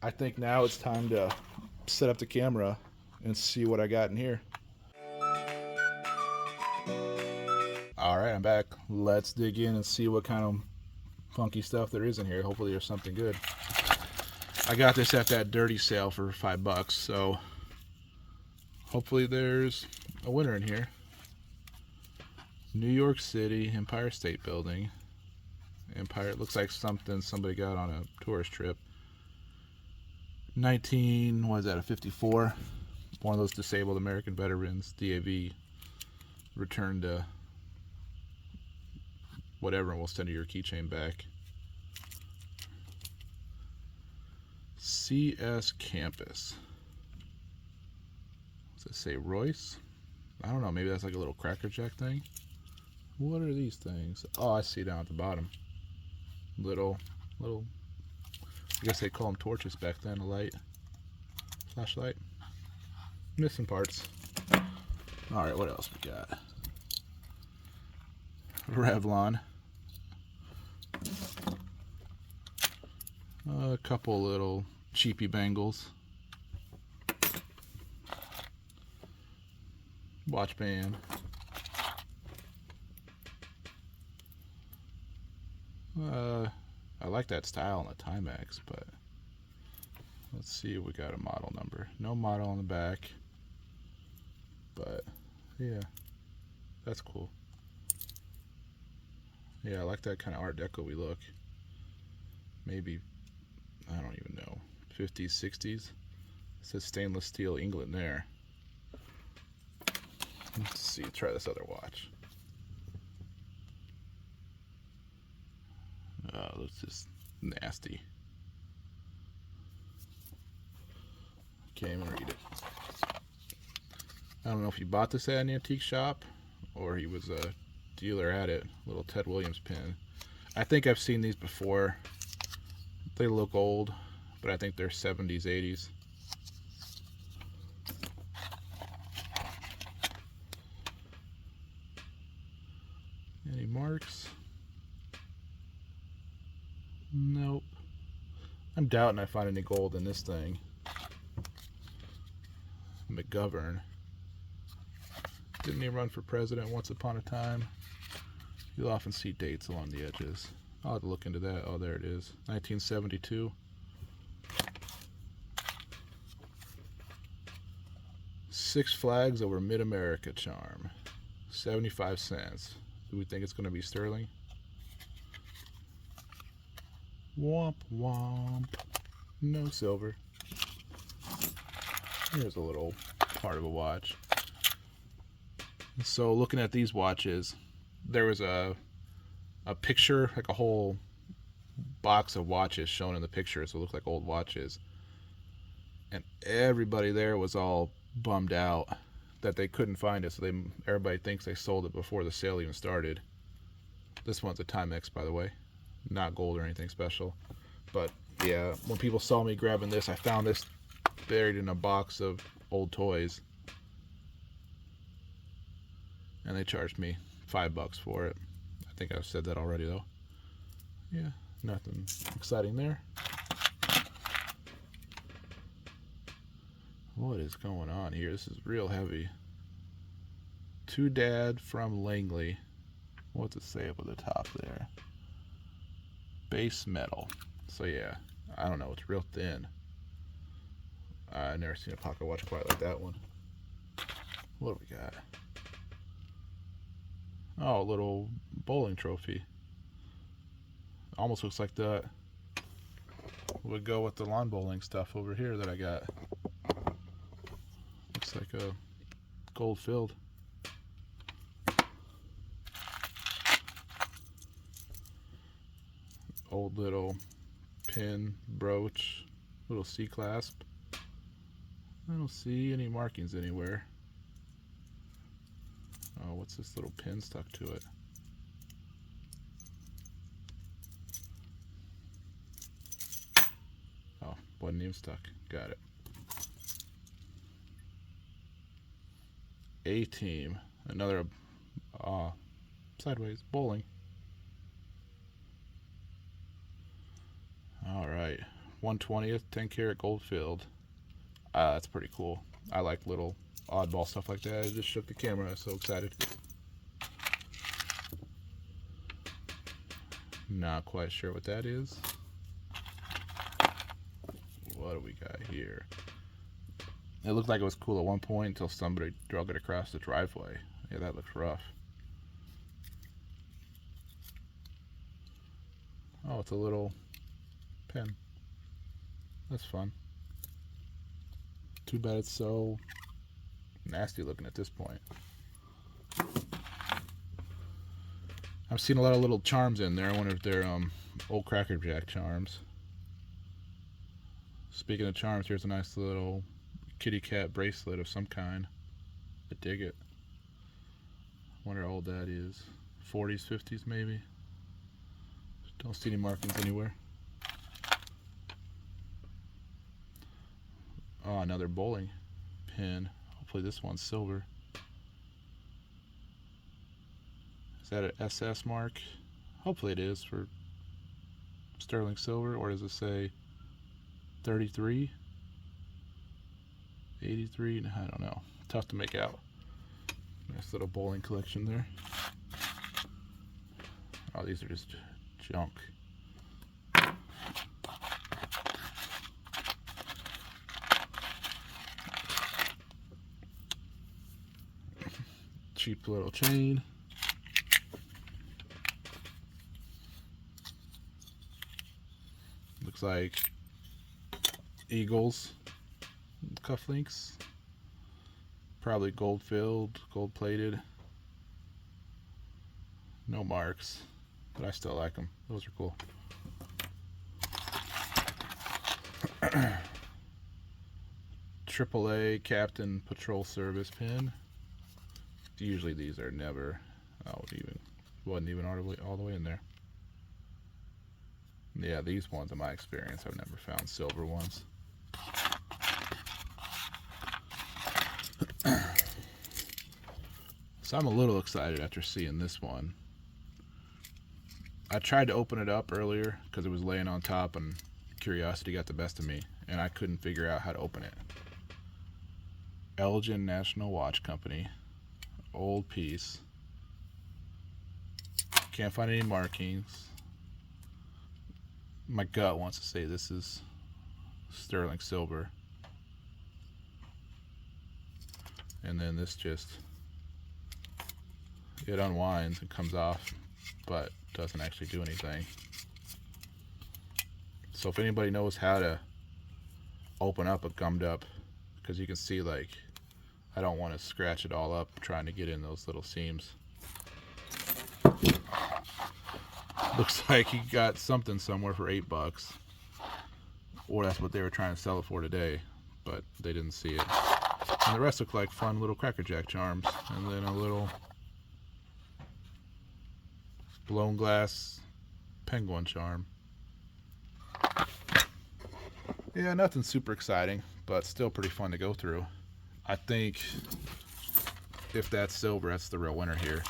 I think now it's time to set up the camera and see what I got in here. All right, I'm back. Let's dig in and see what kind of funky stuff there is in here. Hopefully, there's something good. I got this at that dirty sale for $5, so hopefully there's a winner in here. New York City, Empire State Building. Empire, it looks like something somebody got on a tourist trip. what is that, a 54? One of those disabled American veterans, DAV, returned to whatever, and we'll send you your keychain back. CS Campus. Does it say Royce? I don't know, maybe that's like a little Cracker Jack thing. What are these things? Oh, I see down at the bottom. Little, I guess they call them torches back then, a light. Flashlight. Missing parts. Alright, what else we got? Revlon. A couple little cheapy bangles. Watch band. I like that style on the Timex, but let's see if we got a model number. No model on the back, but yeah, that's cool. Yeah, I like that kind of Art Deco-y look. Maybe, I don't even know, 50s, 60s. It says stainless steel England there. Let's see, try this other watch. Oh, that's just nasty. Can't even read it. I don't know if he bought this at an antique shop or he was a dealer at it. Little Ted Williams pin. I think I've seen these before. They look old, but I think they're 70s, 80s. Any marks? Nope. I'm doubting I find any gold in this thing. McGovern. Didn't he run for president once upon a time? You'll often see dates along the edges. I'll have to look into that. Oh, there it is. 1972. Six Flags Over Mid-America charm. 75 cents. Do we think it's going to be sterling? Womp womp. No silver. Here's a little part of a watch. So looking at these watches, there was a picture, like a whole box of watches shown in the picture, so it looked like old watches. And everybody there was all bummed out that they couldn't find it, so everybody thinks they sold it before the sale even started. This one's a Timex, by the way. Not gold or anything special. But yeah, when people saw me grabbing this, I found this buried in a box of old toys. And they charged me $5 for it. I think I've said that already though. Yeah, nothing exciting there. What is going on here? This is real heavy. To Dad from Langley. What's it say up at the top there? Base metal. So yeah, I don't know. It's real thin. I've never seen a pocket watch quite like that one. What do we got? Oh, a little bowling trophy. Almost looks like that would go with the lawn bowling stuff over here that I got. Looks like a gold filled. Old little pin, brooch, little C clasp. I don't see any markings anywhere. Oh, what's this little pin stuck to it? Oh, wasn't even stuck. Got it. A-Team. Another sideways bowling. All right. 1/20th 10 karat gold filled. That's pretty cool. I like little oddball stuff like that. I just shook the camera. I was so excited. Not quite sure what that is. What do we got here? It looked like it was cool at one point until somebody drug it across the driveway. Yeah, that looks rough. Oh, it's a little pen. That's fun. Too bad it's so nasty looking at this point. I've seen a lot of little charms in there. I wonder if they're old Cracker Jack charms. Speaking of charms, here's a nice little kitty cat bracelet of some kind. I dig it. Wonder how old that is. 40s, 50s maybe. Don't see any markings anywhere. Oh, another bowling pin. Hopefully this one's silver. Is that an SS mark? Hopefully it is for sterling silver. Or does it say 33? 83? I don't know. Tough to make out. Nice little bowling collection there. Oh, these are just junk. Cheap little chain. Looks like Eagles cufflinks. Probably gold filled, gold plated. No marks, but I still like them. Those are cool. AAA Captain Patrol Service pin. Usually these are never, wasn't even all the way in there. Yeah, these ones, in my experience, I've never found silver ones. So I'm a little excited after seeing this one. I tried to open it up earlier because it was laying on top and curiosity got the best of me, and I couldn't figure out how to open it. Elgin National Watch Company. Old piece. Can't find any markings. My gut wants to say this is sterling silver. And then this just, it unwinds and comes off, but doesn't actually do anything. So if anybody knows how to open up a gummed up, because you can see, like, I don't want to scratch it all up trying to get in those little seams. Looks like he got something somewhere for $8, or that's what they were trying to sell it for today, but they didn't see it. And the rest look like fun little Cracker Jack charms, and then a little blown glass penguin charm. Yeah, nothing super exciting, but still pretty fun to go through. I think if that's silver, that's the real winner here.